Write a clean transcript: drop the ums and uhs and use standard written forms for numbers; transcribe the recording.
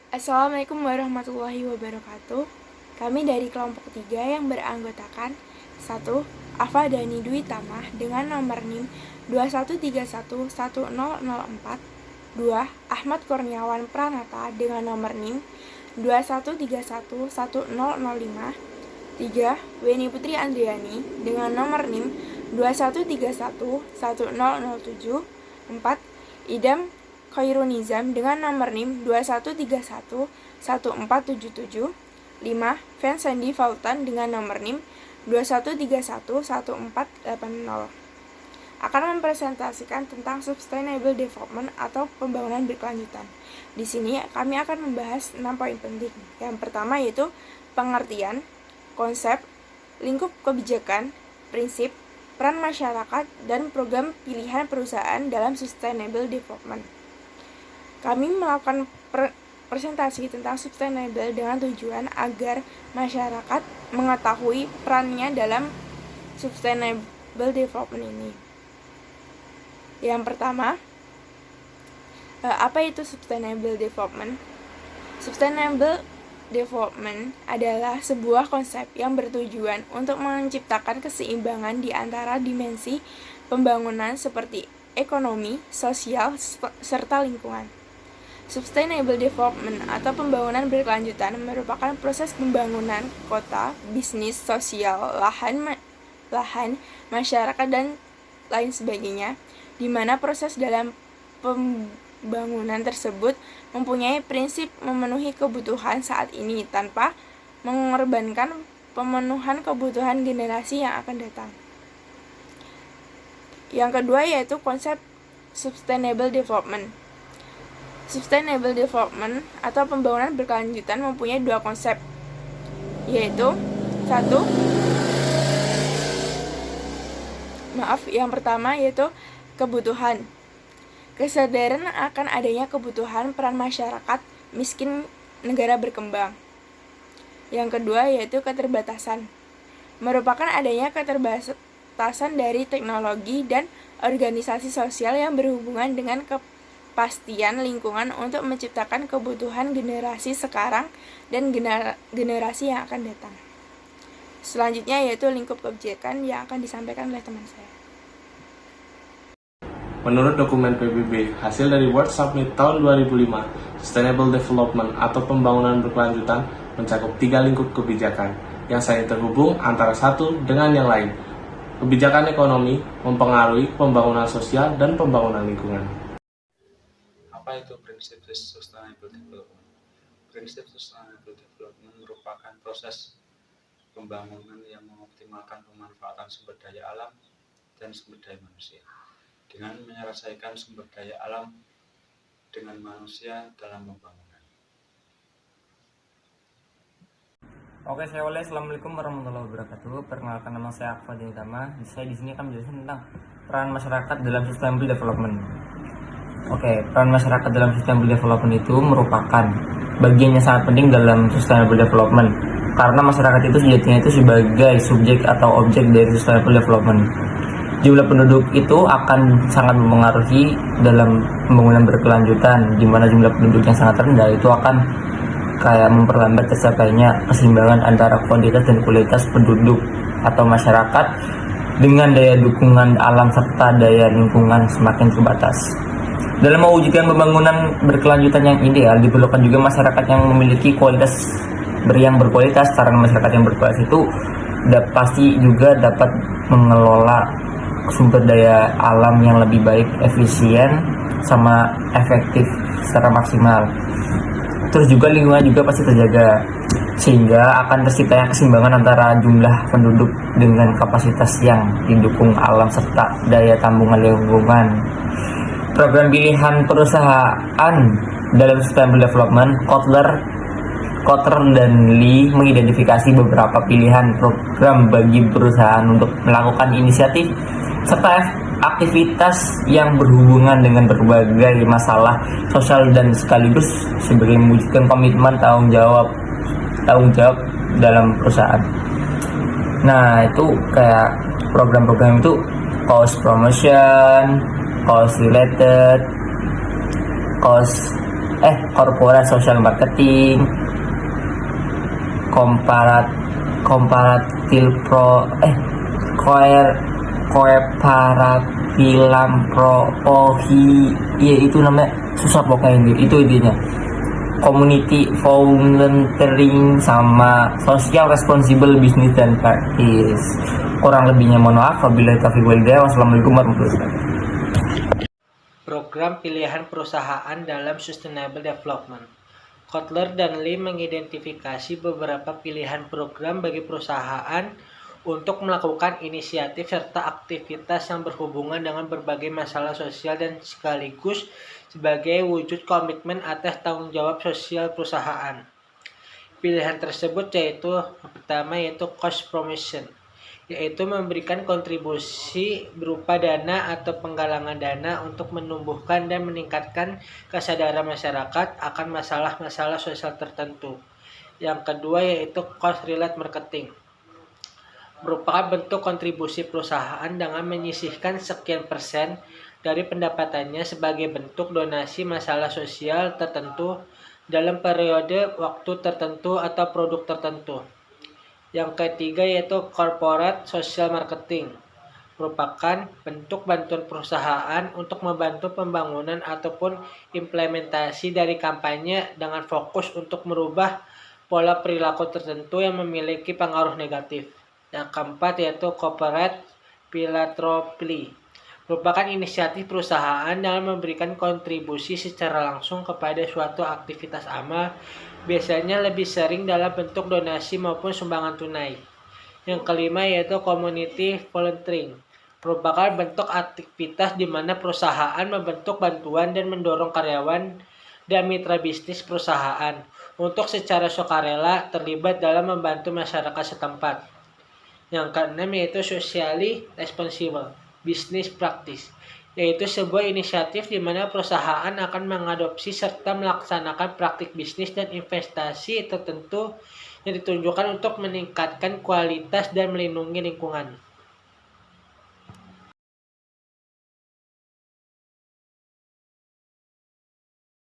Assalamualaikum warahmatullahi wabarakatuh. Kami dari kelompok 3 yang beranggotakan 1. Afa Dani Dwi Tamah dengan nomor NIM 21311004. 2. Ahmad Kurniawan Pranata dengan nomor NIM 21311005. 3. Weni Putri Andriani dengan nomor NIM 21311007. 4. Idam Khairunizam dengan nomor NIM 21311477. 5. Fensandi Faultan dengan nomor NIM 21311480 akan mempresentasikan tentang Sustainable Development atau pembangunan berkelanjutan. Di sini kami akan membahas 6 poin penting. Yang pertama yaitu pengertian, konsep, lingkup kebijakan, prinsip, peran masyarakat, dan program pilihan perusahaan dalam Sustainable Development. Kami melakukan presentasi tentang sustainable dengan tujuan agar masyarakat mengetahui perannya dalam sustainable development ini. Yang pertama, apa itu sustainable development? Sustainable development adalah sebuah konsep yang bertujuan untuk menciptakan keseimbangan di antara dimensi pembangunan seperti ekonomi, sosial, serta lingkungan. Sustainable development atau pembangunan berkelanjutan merupakan proses pembangunan kota, bisnis, sosial, lahan, masyarakat, dan lain sebagainya, di mana proses dalam pembangunan tersebut mempunyai prinsip memenuhi kebutuhan saat ini tanpa mengorbankan pemenuhan kebutuhan generasi yang akan datang. Yang kedua yaitu konsep sustainable development. Sustainable development atau pembangunan berkelanjutan mempunyai dua konsep, yaitu yang pertama yaitu kebutuhan. Kesadaran akan adanya kebutuhan peran masyarakat miskin negara berkembang. Yang kedua yaitu keterbatasan. Merupakan adanya keterbatasan dari teknologi dan organisasi sosial yang berhubungan dengan kepastian lingkungan untuk menciptakan kebutuhan generasi sekarang dan generasi yang akan datang. Selanjutnya yaitu lingkup kebijakan yang akan disampaikan oleh teman saya. Menurut dokumen PBB, hasil dari World Summit tahun 2005, Sustainable Development atau pembangunan berkelanjutan mencakup 3 lingkup kebijakan yang saling terhubung antara satu dengan yang lain. Kebijakan ekonomi mempengaruhi pembangunan sosial dan pembangunan lingkungan. Apa itu prinsip Sustainable Development? Prinsip Sustainable Development merupakan proses pembangunan yang mengoptimalkan pemanfaatan sumber daya alam dan sumber daya manusia dengan menyelesaikan sumber daya alam dengan manusia dalam pembangunan. Oke, saya Oleh. Assalamualaikum warahmatullahi wabarakatuh. Perkenalkan, nama saya Afa Dani Tamah. Saya di sini akan menjelaskan tentang peran masyarakat dalam Sustainable Development. Oke, peran masyarakat dalam Sustainable Development itu merupakan bagian yang sangat penting dalam Sustainable Development karena masyarakat itu sejatinya itu sebagai subjek atau objek dari Sustainable Development. Jumlah penduduk itu akan sangat mempengaruhi dalam pembangunan berkelanjutan, di mana jumlah penduduk yang sangat rendah itu akan kayak memperlambat tercapainya keseimbangan antara kuantitas dan kualitas penduduk atau masyarakat dengan daya dukungan alam serta daya lingkungan semakin terbatas. Dalam mewujudkan pembangunan berkelanjutan yang ideal, diperlukan juga masyarakat yang memiliki kualitas yang berkualitas, karena masyarakat yang berkualitas itu pasti juga dapat mengelola sumber daya alam yang lebih baik, efisien, sama efektif secara maksimal. Terus juga lingkungan juga pasti terjaga, sehingga akan terciptanya keseimbangan antara jumlah penduduk dengan kapasitas yang didukung alam serta daya tambungan lingkungan. Program pilihan perusahaan dalam Sustainable Development, Kotler dan Lee mengidentifikasi beberapa pilihan program bagi perusahaan untuk melakukan inisiatif serta aktivitas yang berhubungan dengan berbagai masalah sosial dan sekaligus sebagai mewujudkan komitmen tanggung jawab dalam perusahaan. Nah, itu kayak program-program itu cost promotion, cost related, cost corporate social marketing, comparative ya itu namanya, susah pokoknya itu idenya. Community volunteering sama social responsible business dan practice. Kurang lebihnya mohon maaf. Wabillahi taufiq wal hidayah. Wassalamualaikum warahmatullahi wabarakatuh. Program pilihan perusahaan dalam Sustainable Development. Kotler dan Lee mengidentifikasi beberapa pilihan program bagi perusahaan untuk melakukan inisiatif serta aktivitas yang berhubungan dengan berbagai masalah sosial dan sekaligus sebagai wujud komitmen atas tanggung jawab sosial perusahaan. Pilihan tersebut yaitu pertama yaitu cost promotion, yaitu memberikan kontribusi berupa dana atau penggalangan dana untuk menumbuhkan dan meningkatkan kesadaran masyarakat akan masalah-masalah sosial tertentu. Yang kedua yaitu cost related marketing, merupakan bentuk kontribusi perusahaan dengan menyisihkan sekian persen dari pendapatannya sebagai bentuk donasi masalah sosial tertentu dalam periode waktu tertentu atau produk tertentu. Yang ketiga yaitu corporate social marketing, merupakan bentuk bantuan perusahaan untuk membantu pembangunan ataupun implementasi dari kampanye dengan fokus untuk merubah pola perilaku tertentu yang memiliki pengaruh negatif. Yang keempat yaitu corporate philanthropy, merupakan inisiatif perusahaan dalam memberikan kontribusi secara langsung kepada suatu aktivitas amal, biasanya lebih sering dalam bentuk donasi maupun sumbangan tunai. Yang kelima yaitu community volunteering, merupakan bentuk aktivitas di mana perusahaan membentuk bantuan dan mendorong karyawan dan mitra bisnis perusahaan untuk secara sukarela terlibat dalam membantu masyarakat setempat. Yang keenam yaitu socially responsible business practice, yaitu sebuah inisiatif di mana perusahaan akan mengadopsi serta melaksanakan praktik bisnis dan investasi tertentu yang ditunjukkan untuk meningkatkan kualitas dan melindungi lingkungan.